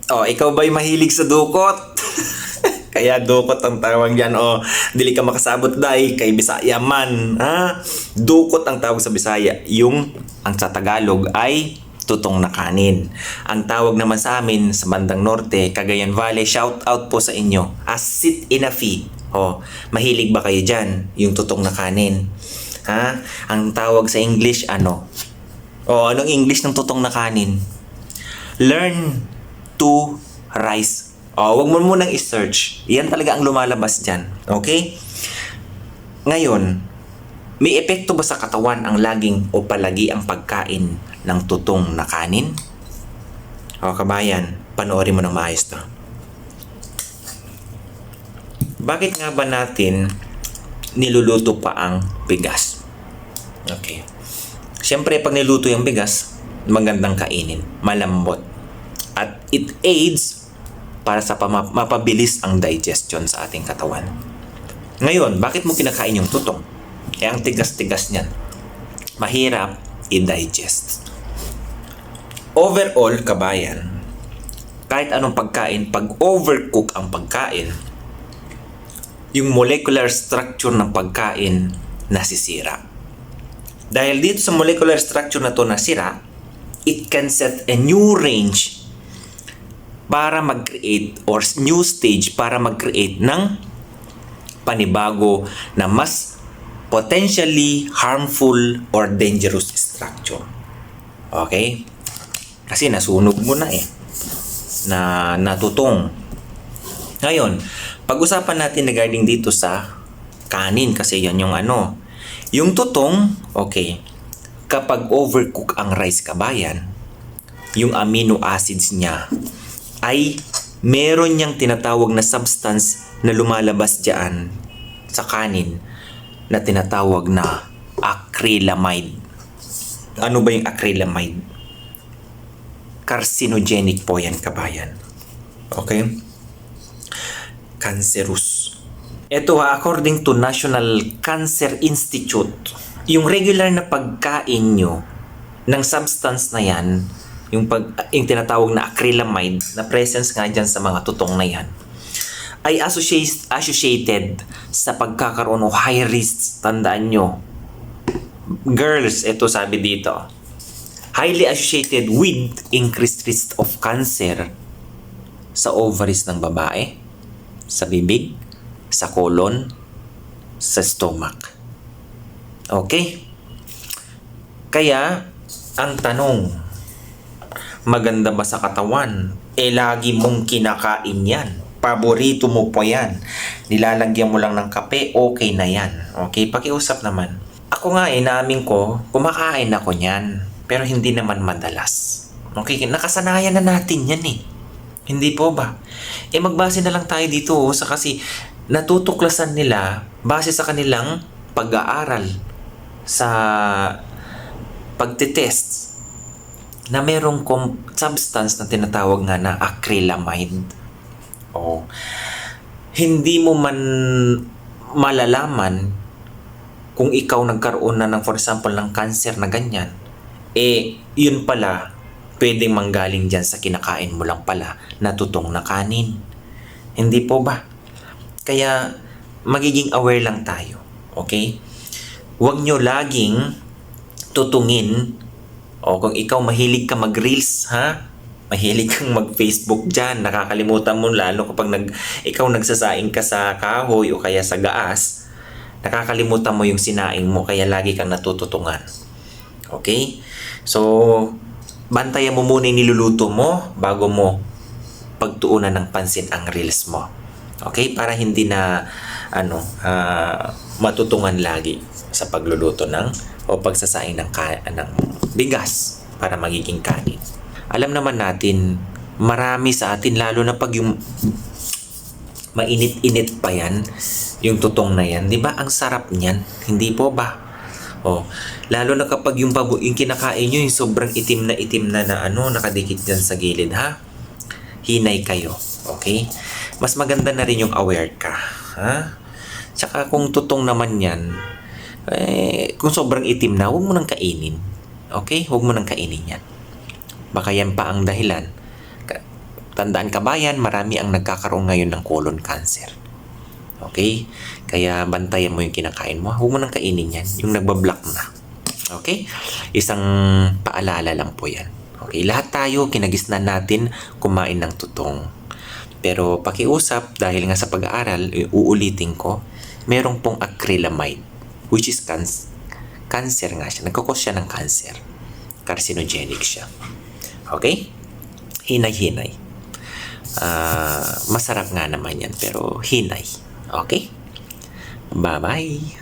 Oh, ikaw ba'y mahilig sa dukot? Kaya dukot ang tawag diyan. O, dili ka makasabot day kay Bisaya man. Ha? Dukot ang tawag sa Bisaya. Yung ang sa Tagalog ay tutong na kanin. Ang tawag naman sa amin sa bandang norte, Cagayan Valley, shout out po sa inyo. Asit inafi. O, mahilig ba kayo dyan? Yung tutong na kanin. Ha? Ang tawag sa English ano? O, anong English ng tutong na kanin? Learn to rise. O, wag mo munang i-search. Yan talaga ang lumalabas dyan. Okay? Ngayon, may epekto ba sa katawan ang laging o palagi ang pagkain ng tutong na kanin? O kabayan, panoorin mo ng maayos to. Bakit nga ba natin niluluto pa ang bigas? Okay. Siyempre, pag niluto yung bigas, magandang kainin, malambot. At it aids para sa mapabilis ang digestion sa ating katawan. Ngayon, bakit mo kinakain yung tutong? Eh, ang tigas-tigas niyan. Mahirap i-digest. Overall, kabayan, kahit anong pagkain, pag overcook ang pagkain, yung molecular structure ng pagkain nasisira. Dahil dito sa molecular structure na to nasira, it can set a new range para mag-create or new stage para mag-create ng panibago na mas potentially harmful or dangerous structure. Okay? Kasi nasunog mo na na natutong. Ngayon, pag-usapan natin regarding dito sa kanin kasi yan yung ano. Yung tutong, okay, kapag overcook ang rice kabayan, yung amino acids niya ay meron niyang tinatawag na substance na lumalabas diyan sa kanin na tinatawag na acrylamide. Ano ba yung acrylamide? Carcinogenic po yan, kabayan. Okay? Cancerous. Ito according to National Cancer Institute, yung regular na pagkain nyo ng substance na yan, yung tinatawag na acrylamide na presence nga dyan sa mga tutong na yan, ay associated sa pagkakaroon o high risk. Tandaan nyo, girls, ito sabi dito, highly associated with increased risk of cancer sa ovaries ng babae, sa bibig, sa colon, sa stomach. Okay? Kaya, ang tanong, maganda ba sa katawan? Lagi mong kinakain yan. Paborito mo po yan. Nilalagyan mo lang ng kape, okay na yan. Okay? Pakiusap naman. Ako nga naamin ko, kumakain ako niyan. Pero hindi naman madalas. Okay? Nakasanayan na natin yan Hindi po ba? Magbase na lang tayo dito sa kasi natutuklasan nila base sa kanilang pag-aaral sa pagtitest na merong substance na tinatawag nga na acrylamide. Hindi mo man malalaman kung ikaw nagkaroon na ng, for example, ng cancer na ganyan, yun pala, pwedeng manggaling dyan sa kinakain mo lang pala na tutong na kanin. Hindi po ba? Kaya, magiging aware lang tayo. Okay? Huwag nyo laging tutungin kung ikaw mahilig ka mag-reels, mahilig kang mag-Facebook dyan, nakakalimutan mo lalo kapag ikaw nagsasaing ka sa kahoy o kaya sa gaas, nakakalimutan mo yung sinaing mo kaya lagi kang natututungan. Okay? So, bantayan mo muna yung niluluto mo bago mo pagtuunan ng pansin ang reels mo. Okay? Para hindi na matutungan lagi sa pagluluto o pagsasaing ng bigas para magiging kanin. Alam naman natin, marami sa atin, lalo na pag yung mainit-init pa yan, yung tutong na yan, di ba? Ang sarap niyan, hindi po ba? Lalo na kapag yung kinakain nyo, yung sobrang itim na nakadikit dyan sa gilid, hinay kayo, okay? Mas maganda na rin yung aware ka, Tsaka kung tutong naman yan, kung sobrang itim na, huwag mo nang kainin. Okay? Huwag mo nang kainin yan. Baka yan pa ang dahilan. Tandaan kabayan, marami ang nagkakaroon ngayon ng colon cancer. Okay? Kaya bantayan mo yung kinakain mo. Huwag mo nang kainin yan. Yung nagbablock na. Okay? Isang paalala lang po yan. Okay? Lahat tayo, kinagisnan natin kumain ng tutong. Pero pakiusap, dahil nga sa pag-aaral, uulitin ko, merong pong acrylamide, which is cancer nga siya. Nagkakos siya ng cancer. Carcinogenic siya. Okay? Hinay-hinay. Masarap nga naman yan, pero hinay. Okay? Bye-bye!